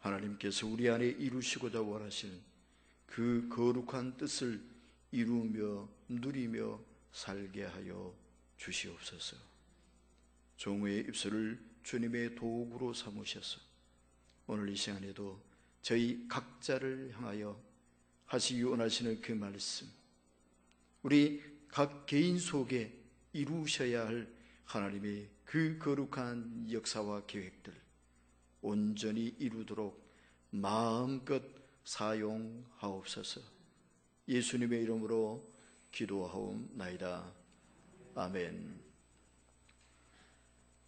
하나님께서 우리 안에 이루시고자 원하시는 그 거룩한 뜻을 이루며 누리며 살게 하여 주시옵소서. 종의 입술을 주님의 도구로 삼으셔서 오늘 이 시간에도 저희 각자를 향하여 하시기 원하시는 그 말씀, 우리 각 개인 속에 이루셔야 할 하나님의 그 거룩한 역사와 계획들 온전히 이루도록 마음껏 사용하옵소서. 예수님의 이름으로 기도하옵나이다. 아멘.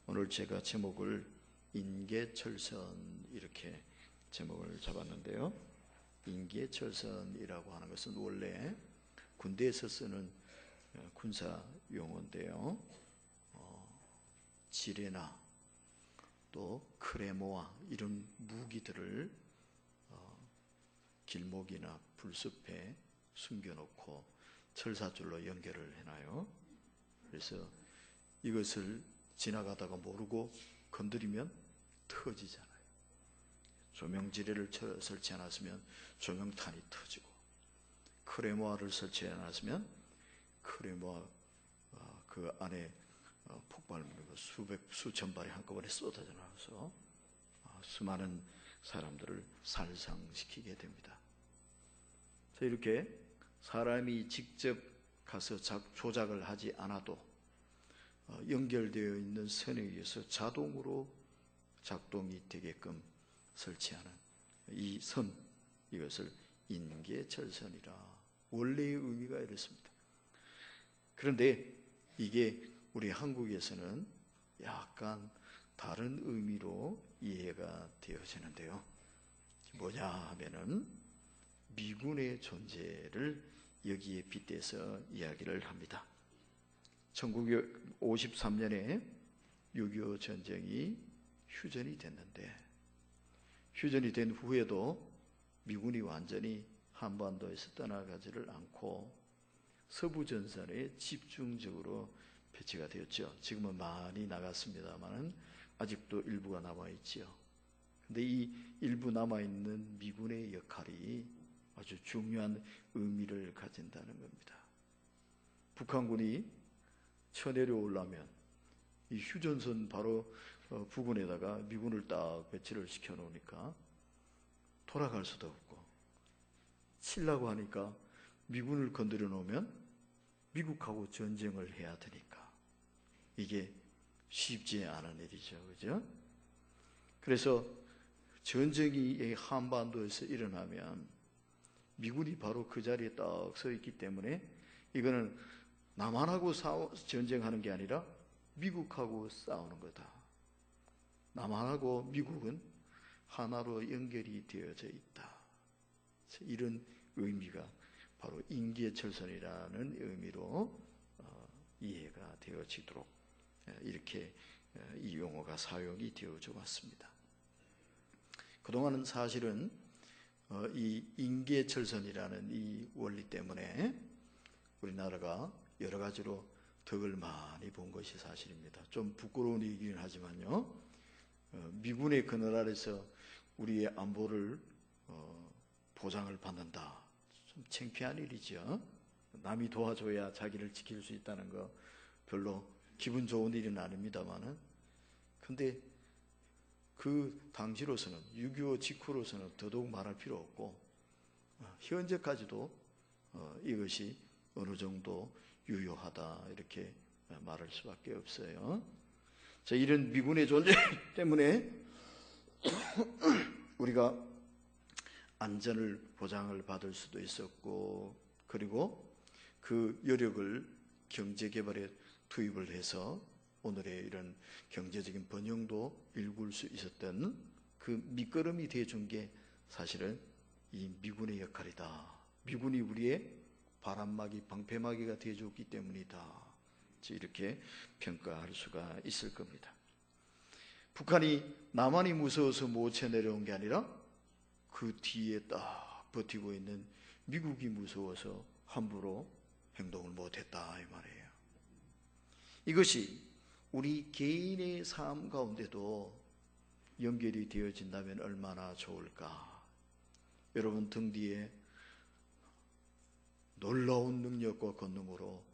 오늘 제가 제목을 인계철선 이렇게 제목을 잡았는데요. 인계철선이라고 하는 것은 원래 군대에서 쓰는 군사 용어인데요. 지뢰나 또 크레모아 이런 무기들을 길목이나 풀숲에 숨겨놓고 철사줄로 연결을 해놔요. 그래서 이것을 지나가다가 모르고 건드리면 터지잖아요. 조명지뢰를 설치해놨으면 조명탄이 터지고, 크레모아를 설치해놨으면 크레모아 그 안에 폭발물이 수천 발이 한꺼번에 쏟아져 나와서 수많은 사람들을 살상시키게 됩니다. 이렇게 사람이 직접 가서 조작을 하지 않아도 연결되어 있는 선에 의해서 자동으로 작동이 되게끔 설치하는 이 선, 이것을 인계철선이라, 원래의 의미가 이렇습니다. 그런데 이게 우리 한국에서는 약간 다른 의미로 이해가 되어지는데요. 뭐냐 하면은 미군의 존재를 여기에 빗대서 이야기를 합니다. 1953년에 6.25 전쟁이 휴전이 됐는데, 휴전이 된 후에도 미군이 완전히 한반도에서 떠나가지를 않고 서부 전선에 집중적으로 배치가 되었죠. 지금은 많이 나갔습니다만 아직도 일부가 남아있지요. 근데 이 일부 남아있는 미군의 역할이 아주 중요한 의미를 가진다는 겁니다. 북한군이 쳐내려오려면 이 휴전선 바로 부근에다가 미군을 딱 배치를 시켜놓으니까 돌아갈 수도 없고, 치려고 하니까 미군을 건드려 놓으면 미국하고 전쟁을 해야 되니까 이게 쉽지 않은 일이죠. 그죠? 그래서 전쟁이 한반도에서 일어나면 미군이 바로 그 자리에 딱 서 있기 때문에 이거는 남한하고 전쟁하는 게 아니라 미국하고 싸우는 거다. 남한하고 미국은 하나로 연결이 되어져 있다. 이런 의미가 바로 인계철선이라는 의미로 이해가 되어지도록 이렇게 이 용어가 사용이 되어져 왔습니다. 그동안은 사실은 이 인계철선이라는 이 원리 때문에 우리나라가 여러 가지로 덕을 많이 본 것이 사실입니다. 좀 부끄러운 얘기긴 하지만요, 미군의 그늘 아래서 우리의 안보를 보장을 받는다. 좀 창피한 일이죠. 남이 도와줘야 자기를 지킬 수 있다는 거 별로 기분 좋은 일은 아닙니다만은, 근데 그 당시로서는 6.25 직후로서는 더더욱 말할 필요 없고 현재까지도 이것이 어느 정도 유효하다 이렇게 말할 수밖에 없어요. 자, 이런 미군의 존재 때문에 우리가 안전을 보장을 받을 수도 있었고, 그리고 그 여력을 경제개발에 투입을 해서 오늘의 이런 경제적인 번영도 일굴 수 있었던 그 밑거름이 되어준 게 사실은 이 미군의 역할이다. 미군이 우리의 바람막이, 방패막이가 되어줬기 때문이다. 이렇게 평가할 수가 있을 겁니다. 북한이 남한이 무서워서 못 쳐내려온 게 아니라 그 뒤에 딱 버티고 있는 미국이 무서워서 함부로 행동을 못했다 이 말이에요. 이것이 우리 개인의 삶 가운데도 연결이 되어진다면 얼마나 좋을까. 여러분 등 뒤에 놀라운 능력과 권능으로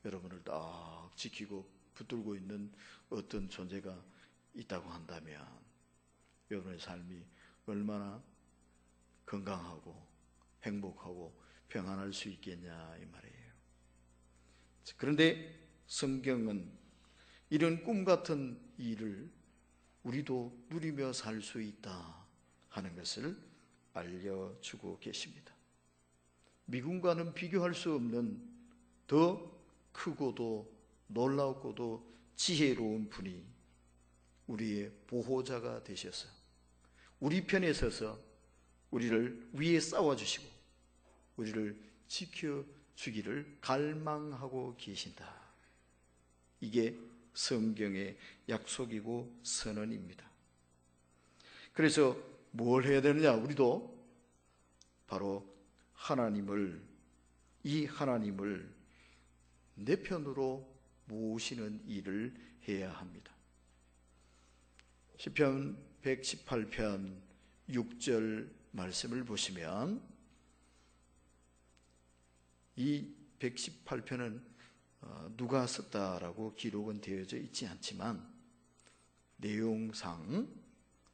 여러분을 딱 지키고 붙들고 있는 어떤 존재가 있다고 한다면 여러분의 삶이 얼마나 건강하고 행복하고 평안할 수 있겠냐 이 말이에요. 그런데 성경은 이런 꿈 같은 일을 우리도 누리며 살 수 있다 하는 것을 알려주고 계십니다. 미궁과는 비교할 수 없는 더 크고도 놀랍고도 지혜로운 분이 우리의 보호자가 되셔서 우리 편에 서서 우리를 위에 싸워주시고 우리를 지켜주기를 갈망하고 계신다. 이게 성경의 약속이고 선언입니다. 그래서 뭘 해야 되느냐? 우리도 바로 이 하나님을 내 편으로 모시는 일을 해야 합니다. 시편 118편 6절 말씀을 보시면 이 118편은 누가 썼다라고 기록은 되어져 있지 않지만 내용상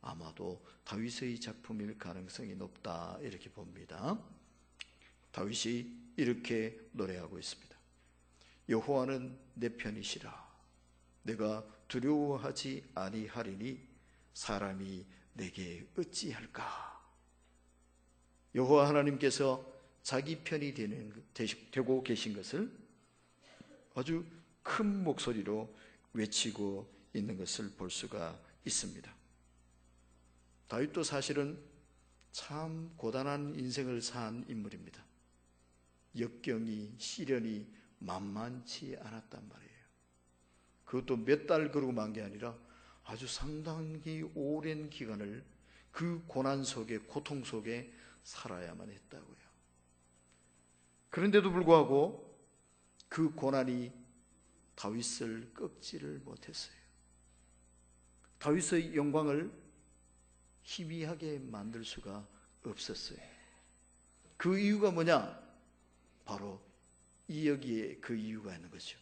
아마도 다윗의 작품일 가능성이 높다 이렇게 봅니다. 다윗이 이렇게 노래하고 있습니다. 여호와는 내 편이시라. 내가 두려워하지 아니하리니 사람이 내게 어찌할까. 여호와 하나님께서 자기 편이 되고 계신 것을 아주 큰 목소리로 외치고 있는 것을 볼 수가 있습니다. 다윗도 사실은 참 고단한 인생을 산 인물입니다. 역경이 시련이 만만치 않았단 말이에요. 그것도 몇 달 그러고 만 게 아니라 아주 상당히 오랜 기간을 그 고난 속에 고통 속에 살아야만 했다고요. 그런데도 불구하고 그 고난이 다윗을 꺾지를 못했어요. 다윗의 영광을 희미하게 만들 수가 없었어요. 그 이유가 뭐냐? 바로 여기에 그 이유가 있는 거죠.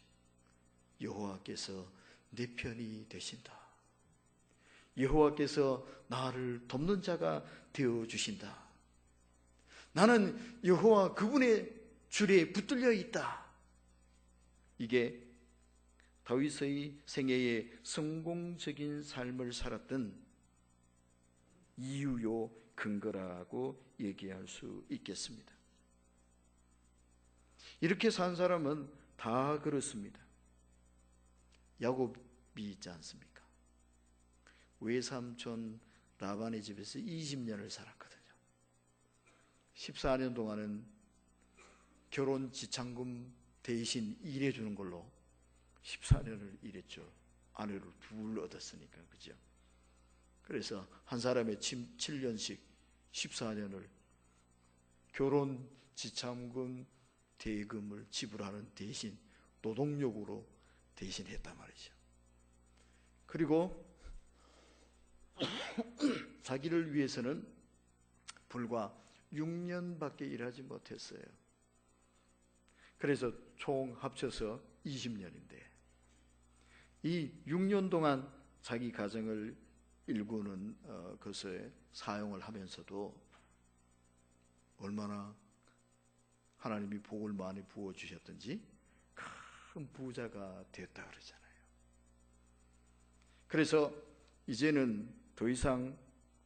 여호와께서 내 편이 되신다. 여호와께서 나를 돕는 자가 되어주신다. 나는 여호와 그분의 줄에 붙들려 있다. 이게 다윗의 생애의 성공적인 삶을 살았던 이유요 근거라고 얘기할 수 있겠습니다. 이렇게 산 사람은 다 그렇습니다. 야곱이 있지 않습니까? 외삼촌 라반의 집에서 20년을 살았거든요. 14년 동안은 결혼 지참금 대신 일해주는 걸로 14년을 일했죠. 아내를 둘 얻었으니까, 그죠? 그래서 한 사람의 7년씩 14년을 결혼 지참금 대금을 지불하는 대신 노동력으로 대신했단 말이죠. 그리고 자기를 위해서는 불과 6년밖에 일하지 못했어요. 그래서 총 합쳐서 20년인데 이 6년 동안 자기 가정을 일구는 것에 사용을 하면서도 얼마나 하나님이 복을 많이 부어주셨던지 큰 부자가 됐다 그러잖아요. 그래서 이제는 더 이상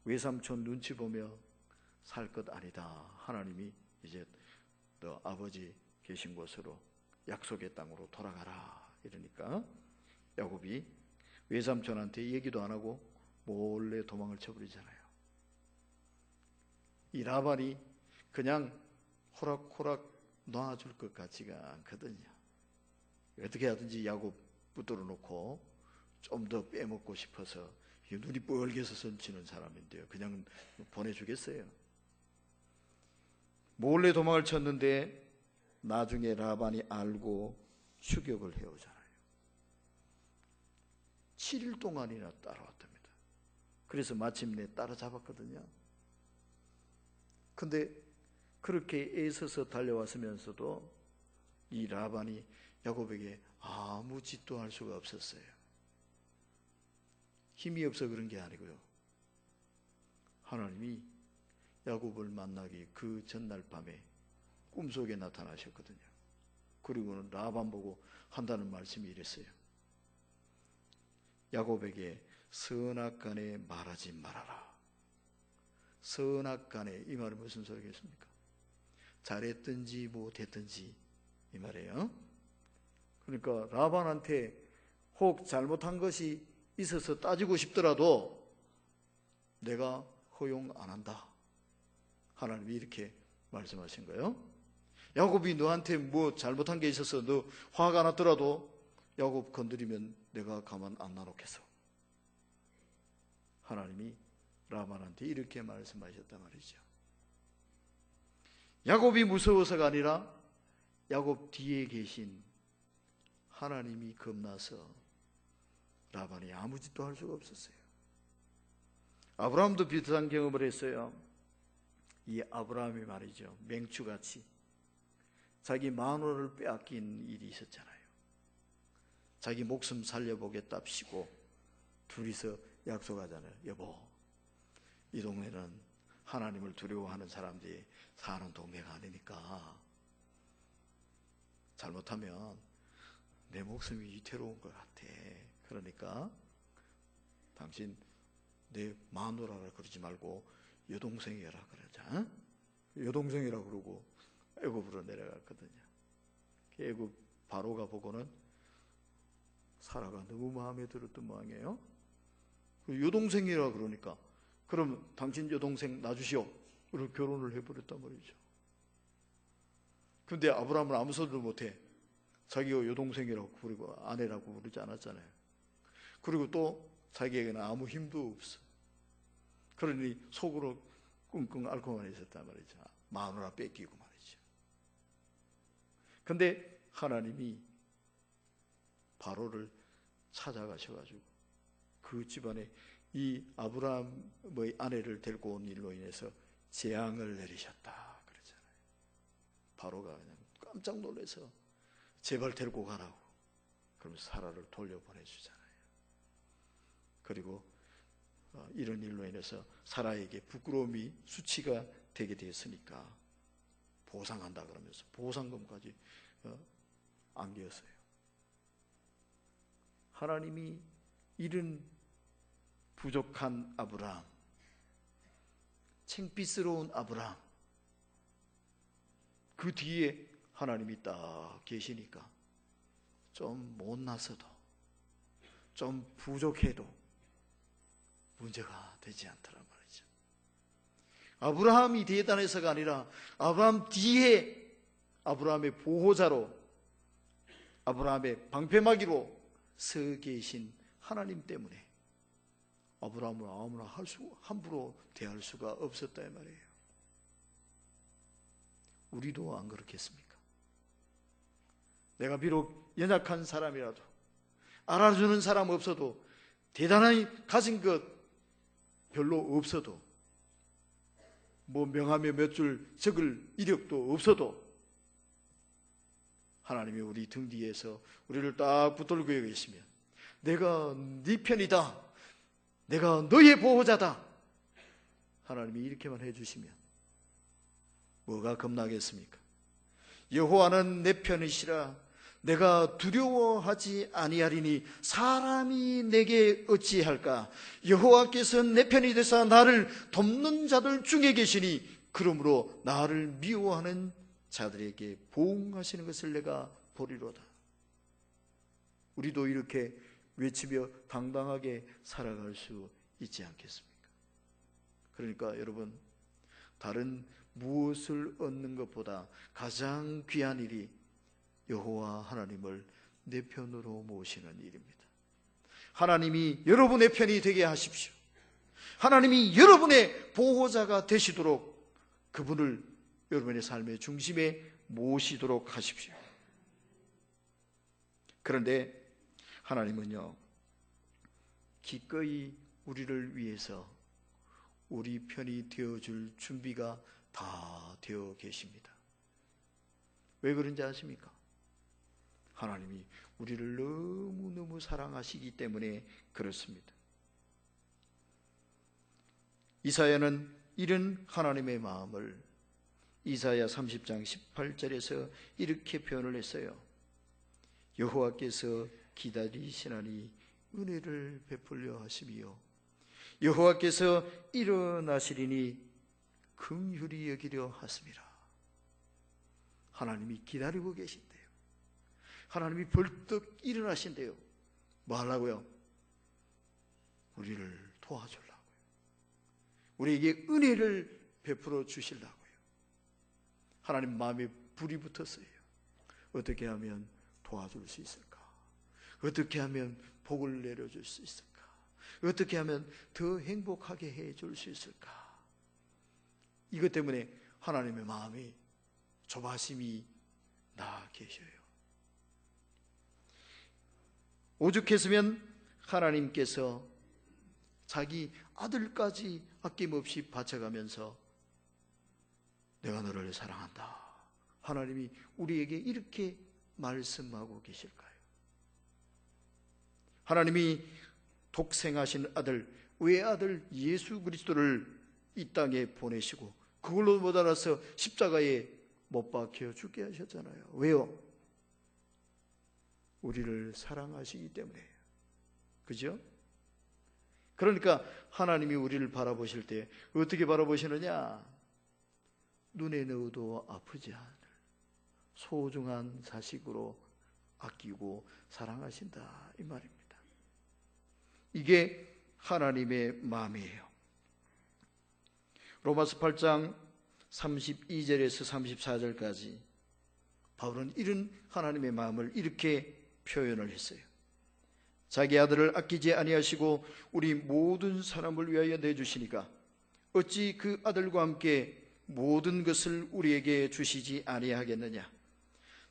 외삼촌 눈치 보며 살 것 아니다. 하나님이 이제 너 아버지 계신 곳으로 약속의 땅으로 돌아가라 이러니까 야곱이 외삼촌한테 얘기도 안 하고 몰래 도망을 쳐버리잖아요. 이 라반이 그냥 호락호락 놔줄 것 같지가 않거든요. 어떻게 하든지 야곱 붙들어 놓고 좀 더 빼먹고 싶어서 눈이 뻘개서 손치는 사람인데요. 그냥 보내주겠어요. 몰래 도망을 쳤는데 나중에 라반이 알고 추격을 해오잖아요. 7일 동안이나 따라왔답니다. 그래서 마침내 따라잡았거든요. 근데 그렇게 애써서 달려왔으면서도 이 라반이 야곱에게 아무 짓도 할 수가 없었어요. 힘이 없어 그런 게 아니고요. 하나님이 야곱을 만나기 그 전날 밤에 꿈속에 나타나셨거든요. 그리고는 라반 보고 한다는 말씀이 이랬어요. 야곱에게 선악간에 말하지 말아라. 선악간에, 이 말은 무슨 소리겠습니까? 잘했든지 못했든지 이 말이에요. 그러니까 라반한테 혹 잘못한 것이 있어서 따지고 싶더라도 내가 허용 안 한다. 하나님이 이렇게 말씀하신 거예요. 야곱이 너한테 뭐 잘못한 게 있어서 너 화가 났더라도 야곱 건드리면 내가 가만 안 놔놓겠어. 하나님이 라반한테 이렇게 말씀하셨단 말이죠. 야곱이 무서워서가 아니라 야곱 뒤에 계신 하나님이 겁나서 라반이 아무 짓도 할 수가 없었어요. 아브라함도 비슷한 경험을 했어요. 이 아브라함이 말이죠, 맹추같이 자기 마누라를 빼앗긴 일이 있었잖아요. 자기 목숨 살려보겠답시고 둘이서 약속하잖아요. 여보, 이 동네는 하나님을 두려워하는 사람들이 사는 동네가 아니니까 잘못하면 내 목숨이 위태로운 것 같아. 그러니까 당신 내 마누라라 그러지 말고 여동생이라 그러자. 여동생이라 그러고 애굽으로 내려갔거든요. 애굽 바로가 보고는 사라가 너무 마음에 들었던 모양이에요. 여동생이라 그러니까 그럼 당신 여동생 놔주시오. 그리고 결혼을 해버렸단 말이죠. 근데 아브라함은 아무 소리도 못해. 자기가 여동생이라고 부르고 아내라고 부르지 않았잖아요. 그리고 또 자기에게는 아무 힘도 없어. 그러니 속으로 끙끙 앓고만 있었단 말이죠. 마누라 뺏기고 말이죠. 근데 하나님이 바로를 찾아가셔가지고 그 집안에 이 아브라함의 아내를 데리고 온 일로 인해서 재앙을 내리셨다 그러잖아요. 바로가 그냥 깜짝 놀라서 제발 데리고 가라고. 그럼 사라를 돌려보내주잖아요. 그리고 이런 일로 인해서 사라에게 부끄러움이 수치가 되게 되었으니까 보상한다 그러면서 보상금까지 안겼어요. 하나님이 이런 부족한 아브라함, 창피스러운 아브라함, 그 뒤에 하나님이 딱 계시니까 좀 못났어도 좀 부족해도 문제가 되지 않더란 말이죠. 아브라함이 대단해서가 아니라 아브라함 뒤에 아브라함의 보호자로 아브라함의 방패막이로 서 계신 하나님 때문에 아브라함을 아무나 함부로 대할 수가 없었다 이 말이에요. 우리도 안 그렇겠습니까? 내가 비록 연약한 사람이라도 알아주는 사람 없어도 대단히 가진 것 별로 없어도 뭐 명함에 몇 줄 적을 이력도 없어도 하나님이 우리 등 뒤에서 우리를 딱 붙들고 계시면 내가 네 편이다, 내가 너의 보호자다, 하나님이 이렇게만 해주시면 뭐가 겁나겠습니까? 여호와는 내 편이시라 내가 두려워하지 아니하리니 사람이 내게 어찌할까? 여호와께서 내 편이 되사 나를 돕는 자들 중에 계시니 그러므로 나를 미워하는 자들에게 보응하시는 것을 내가 보리로다. 우리도 이렇게 외치며 당당하게 살아갈 수 있지 않겠습니까? 그러니까 여러분, 다른 무엇을 얻는 것보다 가장 귀한 일이 여호와 하나님을 내 편으로 모시는 일입니다. 하나님이 여러분의 편이 되게 하십시오. 하나님이 여러분의 보호자가 되시도록 그분을 여러분의 삶의 중심에 모시도록 하십시오. 그런데 하나님은요, 기꺼이 우리를 위해서 우리 편이 되어줄 준비가 다 되어 계십니다. 왜 그런지 아십니까? 하나님이 우리를 너무너무 사랑하시기 때문에 그렇습니다. 이사야는 이런 하나님의 마음을 이사야 30장 18절에서 이렇게 표현을 했어요. 여호와께서 기다리시나니 은혜를 베풀려 하시며 여호와께서 일어나시리니 긍휼히 여기려 하심이라. 하나님이 기다리고 계신대요. 하나님이 벌떡 일어나신대요. 뭐 하려고요? 우리를 도와주려고요. 우리에게 은혜를 베풀어 주시려고요. 하나님 마음에 불이 붙었어요. 어떻게 하면 도와줄 수 있을까? 어떻게 하면 복을 내려줄 수 있을까? 어떻게 하면 더 행복하게 해줄 수 있을까? 이것 때문에 하나님의 마음이 조바심이 나 계셔요. 오죽했으면 하나님께서 자기 아들까지 아낌없이 바쳐가면서 내가 너를 사랑한다. 하나님이 우리에게 이렇게 말씀하고 계실까요? 하나님이 독생하신 아들, 외아들 예수 그리스도를 이 땅에 보내시고 그걸로 못 알아서 십자가에 못 박혀 죽게 하셨잖아요. 왜요? 우리를 사랑하시기 때문에. 그죠? 그러니까 하나님이 우리를 바라보실 때 어떻게 바라보시느냐? 눈에 넣어도 아프지 않을 소중한 자식으로 아끼고 사랑하신다, 이 말입니다. 이게 하나님의 마음이에요. 로마서 8장 32절에서 34절까지 바울은 이런 하나님의 마음을 이렇게 표현을 했어요. 자기 아들을 아끼지 아니하시고 우리 모든 사람을 위하여 내주시니까 어찌 그 아들과 함께 모든 것을 우리에게 주시지 아니하겠느냐?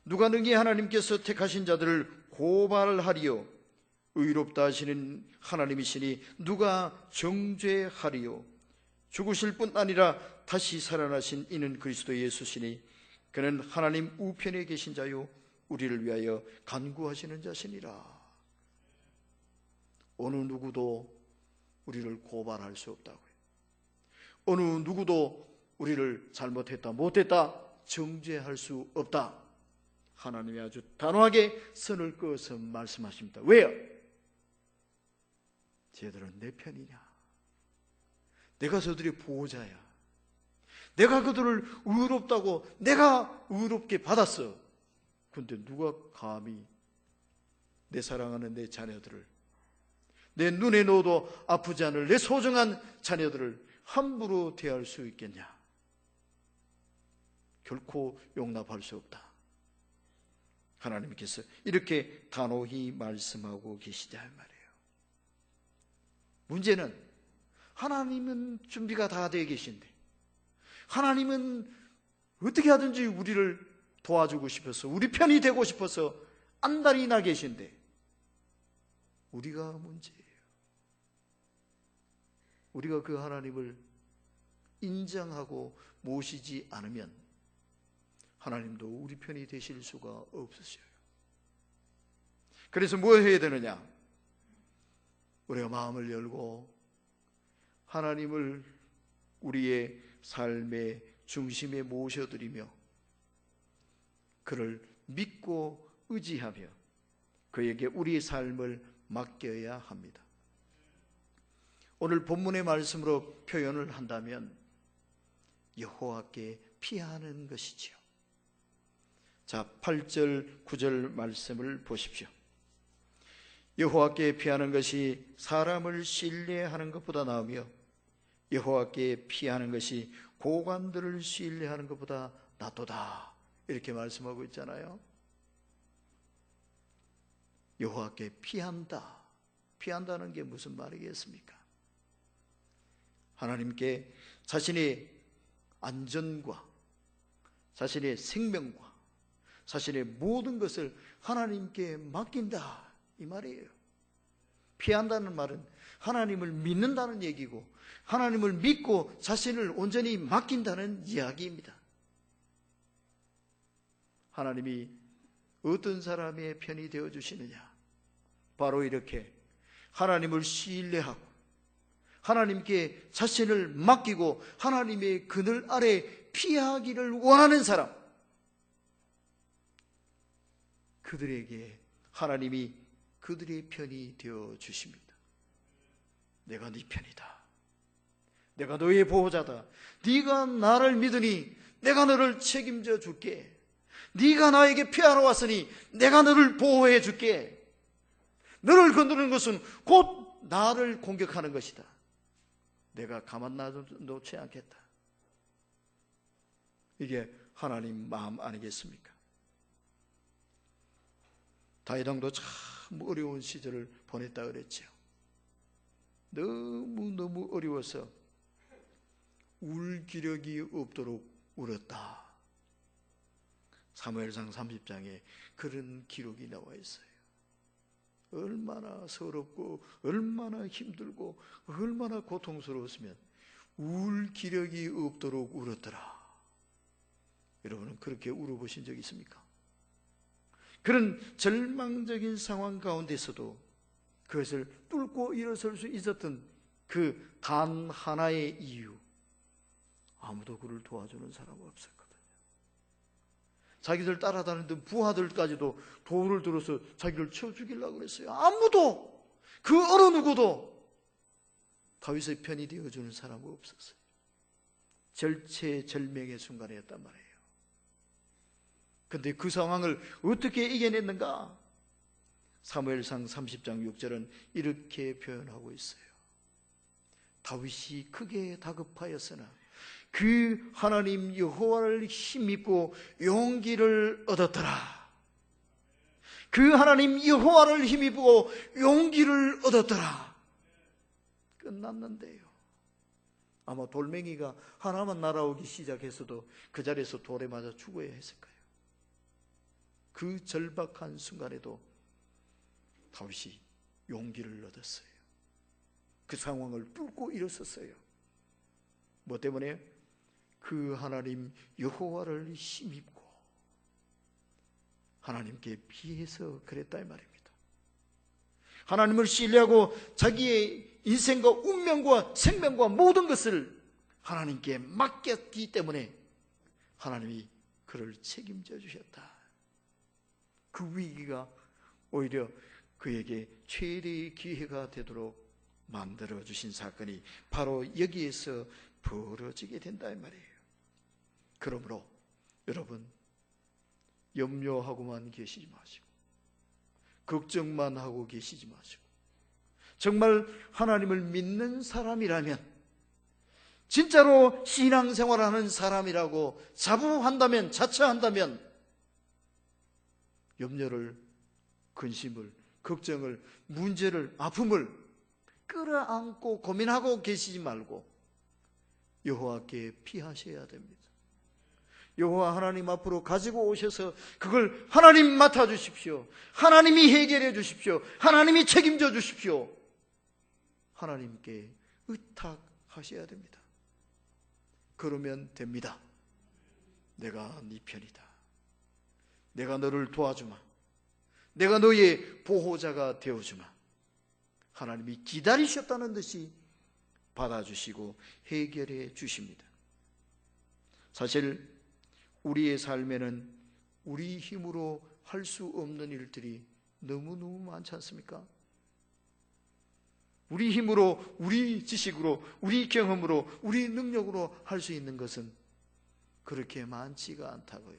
누가 능히 하나님께서 택하신 자들을 고발하리요? 의롭다 하시는 하나님이시니 누가 정죄하리요? 죽으실 뿐 아니라 다시 살아나신 이는 그리스도 예수시니 그는 하나님 우편에 계신 자요 우리를 위하여 간구하시는 자시니라. 어느 누구도 우리를 고발할 수 없다고요. 어느 누구도 우리를 잘못했다 못했다 정죄할 수 없다. 하나님이 아주 단호하게 선을 그어서 말씀하십니다. 왜요? 쟤들은 내 편이냐? 내가 저들의 보호자야. 내가 그들을 의롭다고 내가 의롭게 받았어. 그런데 누가 감히 내 사랑하는 내 자녀들을, 내 눈에 넣어도 아프지 않을 내 소중한 자녀들을 함부로 대할 수 있겠냐? 결코 용납할 수 없다. 하나님께서 이렇게 단호히 말씀하고 계시다 말이에요. 문제는 하나님은 준비가 다 되어 계신데 하나님은 어떻게 하든지 우리를 도와주고 싶어서 우리 편이 되고 싶어서 안달이 나 계신데 우리가 문제예요. 우리가 그 하나님을 인정하고 모시지 않으면 하나님도 우리 편이 되실 수가 없으셔요. 그래서 뭐 해야 되느냐? 우리가 마음을 열고 하나님을 우리의 삶의 중심에 모셔드리며 그를 믿고 의지하며 그에게 우리의 삶을 맡겨야 합니다. 오늘 본문의 말씀으로 표현을 한다면 여호와께 피하는 것이지요. 자, 8절 9절 말씀을 보십시오. 여호와께 피하는 것이 사람을 신뢰하는 것보다 나으며 여호와께 피하는 것이 고관들을 신뢰하는 것보다 낫도다. 이렇게 말씀하고 있잖아요. 여호와께 피한다. 피한다는 게 무슨 말이겠습니까? 하나님께 자신의 안전과 자신의 생명과 자신의 모든 것을 하나님께 맡긴다, 이 말이에요. 피한다는 말은 하나님을 믿는다는 얘기고 하나님을 믿고 자신을 온전히 맡긴다는 이야기입니다. 하나님이 어떤 사람의 편이 되어주시느냐? 바로 이렇게 하나님을 신뢰하고 하나님께 자신을 맡기고 하나님의 그늘 아래 피하기를 원하는 사람, 그들에게 하나님이 그들의 편이 되어주십니다. 내가 네 편이다. 내가 너의 보호자다. 네가 나를 믿으니 내가 너를 책임져 줄게. 네가 나에게 피하러 왔으니 내가 너를 보호해 줄게. 너를 건드리는 것은 곧 나를 공격하는 것이다. 내가 가만 놔두지 않겠다. 이게 하나님 마음 아니겠습니까? 다윗 왕도 참 어려운 시절을 보냈다 그랬죠. 너무 어려워서 울 기력이 없도록 울었다. 사무엘상 30장에 그런 기록이 나와 있어요. 얼마나 서럽고 얼마나 힘들고 얼마나 고통스러웠으면 울 기력이 없도록 울었더라. 여러분은 그렇게 울어보신 적 있습니까? 그런 절망적인 상황 가운데서도 그것을 뚫고 일어설 수 있었던 그 단 하나의 이유, 아무도 그를 도와주는 사람 없었거든요. 자기들 따라다니던 부하들까지도 돌을 들어서 자기를 쳐 죽이려고 그랬어요. 아무도, 그 어느 누구도 다윗의 편이 되어주는 사람은 없었어요. 절체절명의 순간이었단 말이에요. 그런데 그 상황을 어떻게 이겨냈는가? 사무엘상 30장 6절은 이렇게 표현하고 있어요. 다윗이 크게 다급하였으나 그 하나님 여호와를 힘입고 용기를 얻었더라. 그 하나님 여호와를 힘입고 용기를 얻었더라. 끝났는데요. 아마 돌멩이가 하나만 날아오기 시작했어도 그 자리에서 돌에 맞아 죽어야 했을 거예요. 그 절박한 순간에도 다윗이 용기를 얻었어요. 그 상황을 뚫고 일어섰어요. 뭐 때문에? 그 하나님 여호와를 힘입고 하나님께 비해서 그랬다 이 말입니다. 하나님을 신뢰하고 자기의 인생과 운명과 생명과 모든 것을 하나님께 맡겼기 때문에 하나님이 그를 책임져 주셨다. 그 위기가 오히려 그에게 최대의 기회가 되도록 만들어주신 사건이 바로 여기에서 벌어지게 된다 이 말이에요. 그러므로 여러분, 염려하고만 계시지 마시고 걱정만 하고 계시지 마시고 정말 하나님을 믿는 사람이라면, 진짜로 신앙생활하는 사람이라고 자부한다면, 자처한다면 염려를, 근심을, 걱정을, 문제를, 아픔을 끌어안고 고민하고 계시지 말고 여호와께 피하셔야 됩니다. 여호와 하나님 앞으로 가지고 오셔서 그걸 하나님 맡아주십시오. 하나님이 해결해 주십시오. 하나님이 책임져 주십시오. 하나님께 의탁하셔야 됩니다. 그러면 됩니다. 내가 네 편이다. 내가 너를 도와주마. 내가 너의 보호자가 되어주마. 하나님이 기다리셨다는 듯이 받아주시고 해결해 주십니다. 사실 우리의 삶에는 우리 힘으로 할 수 없는 일들이 너무너무 많지 않습니까? 우리 힘으로, 우리 지식으로, 우리 경험으로, 우리 능력으로 할 수 있는 것은 그렇게 많지가 않다고요.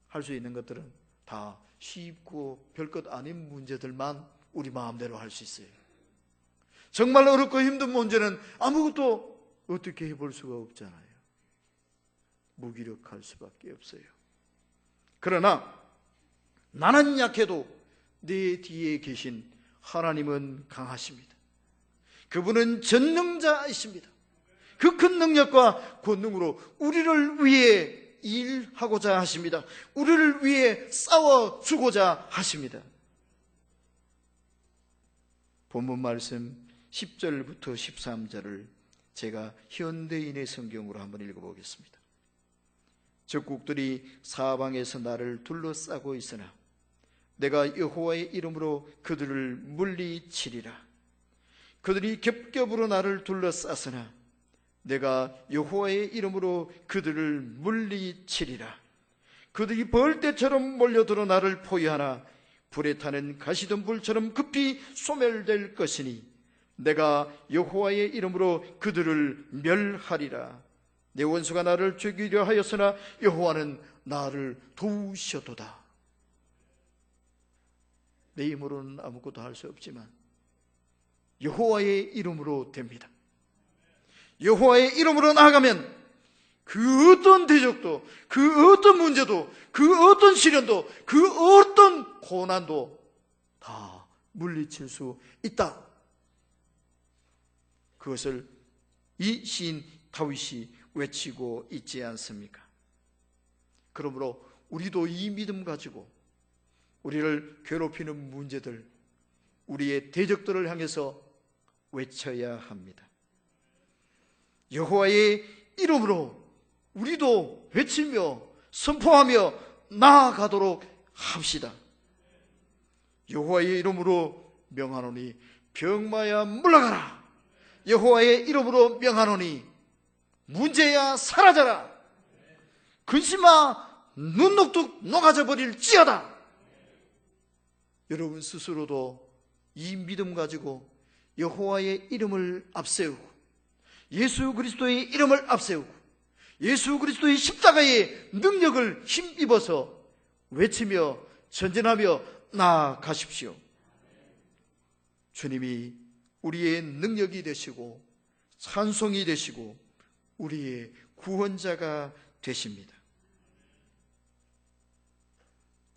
할 수 있는 것들은 다 쉽고 별것 아닌 문제들만 우리 마음대로 할 수 있어요. 정말 어렵고 힘든 문제는 아무것도 어떻게 해볼 수가 없잖아요. 무기력할 수밖에 없어요. 그러나 나는 약해도 내 뒤에 계신 하나님은 강하십니다. 그분은 전능자이십니다. 그 큰 능력과 권능으로 우리를 위해 일하고자 하십니다. 우리를 위해 싸워주고자 하십니다. 본문 말씀 10절부터 13절을 제가 현대인의 성경으로 한번 읽어보겠습니다. 적국들이 사방에서 나를 둘러싸고 있으나 내가 여호와의 이름으로 그들을 물리치리라. 그들이 겹겹으로 나를 둘러쌌으나 내가 여호와의 이름으로 그들을 물리치리라. 그들이 벌떼처럼 몰려들어 나를 포위하나 불에 타는 가시덤불처럼 급히 소멸될 것이니 내가 여호와의 이름으로 그들을 멸하리라. 내 원수가 나를 죽이려 하였으나 여호와는 나를 도우셨도다. 내 힘으로는 아무것도 할 수 없지만 여호와의 이름으로 됩니다. 여호와의 이름으로 나아가면 그 어떤 대적도, 그 어떤 문제도, 그 어떤 시련도, 그 어떤 고난도 다 물리칠 수 있다. 그것을 이 시인 다윗이 외치고 있지 않습니까? 그러므로 우리도 이 믿음 가지고 우리를 괴롭히는 문제들, 우리의 대적들을 향해서 외쳐야 합니다. 여호와의 이름으로 우리도 외치며 선포하며 나아가도록 합시다. 여호와의 이름으로 명하노니 병마야 물러가라. 여호와의 이름으로 명하노니 문제야 사라져라. 근심아 눈녹둑 녹아져 버릴지어다. 여러분 스스로도 이 믿음 가지고 여호와의 이름을 앞세우고 예수 그리스도의 이름을 앞세우고 예수 그리스도의 십자가의 능력을 힘입어서 외치며 전진하며 나아가십시오. 주님이 우리의 능력이 되시고 찬송이 되시고 우리의 구원자가 되십니다.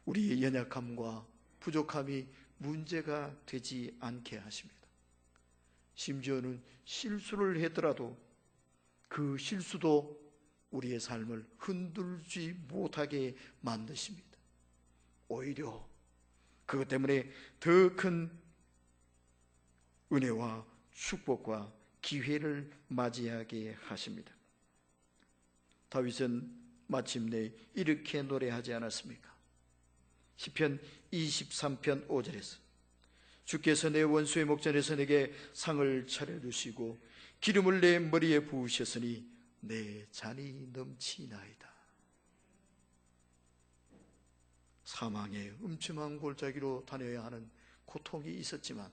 우리의 연약함과 부족함이 문제가 되지 않게 하십니다. 심지어는 실수를 했더라도 그 실수도 우리의 삶을 흔들지 못하게 만드십니다. 오히려 그것 때문에 더 큰 은혜와 축복과 기회를 맞이하게 하십니다. 다윗은 마침내 이렇게 노래하지 않았습니까? 시편 23편 5절에서 주께서 내 원수의 목전에서 내게 상을 차려주시고 기름을 내 머리에 부으셨으니 내 잔이 넘치나이다. 사망의 음침한 골짜기로 다녀야 하는 고통이 있었지만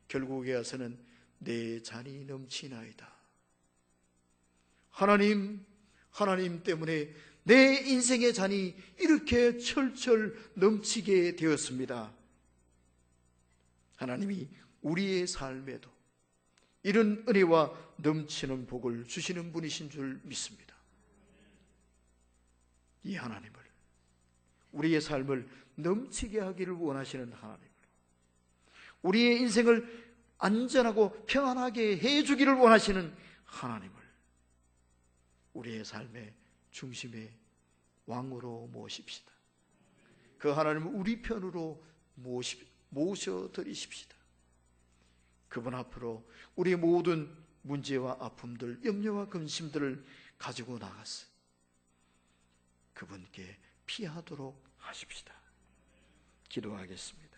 결국에 와서는 내 잔이 넘치나이다. 하나님 때문에 내 인생의 잔이 이렇게 철철 넘치게 되었습니다. 하나님이 우리의 삶에도 이런 은혜와 넘치는 복을 주시는 분이신 줄 믿습니다. 이 하나님을, 우리의 삶을 넘치게 하기를 원하시는 하나님을, 우리의 인생을 안전하고 평안하게 해주기를 원하시는 하나님을 우리의 삶의 중심의 왕으로 모십시다. 그 하나님을 우리 편으로 모셔드리십시다. 그분 앞으로 우리의 모든 문제와 아픔들, 염려와 근심들을 가지고 나가서 그분께 피하도록 하십시다. 기도하겠습니다.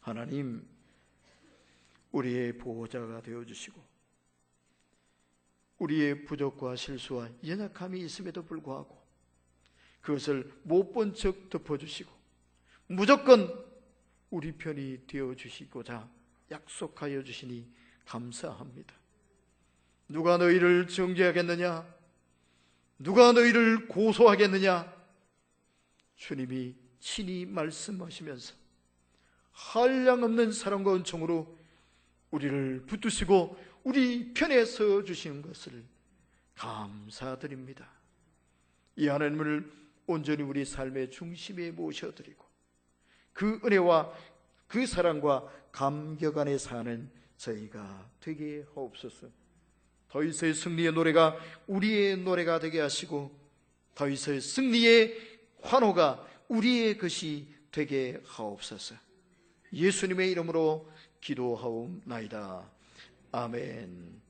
하나님, 우리의 보호자가 되어주시고 우리의 부족과 실수와 연약함이 있음에도 불구하고 그것을 못 본 척 덮어주시고 무조건 우리 편이 되어주시고자 약속하여 주시니 감사합니다. 누가 너희를 정죄하겠느냐? 누가 너희를 고소하겠느냐? 주님이 친히 말씀하시면서 한량없는 사랑과 은총으로 우리를 붙드시고 우리 편에 서 주시는 것을 감사드립니다. 이 하나님을 온전히 우리 삶의 중심에 모셔드리고 그 은혜와 그 사랑과 감격 안에 사는 저희가 되게 하옵소서. 다윗의 승리의 노래가 우리의 노래가 되게 하시고 다윗의 승리의 환호가 우리의 것이 되게 하옵소서. 예수님의 이름으로 기도하옵나이다. 아멘.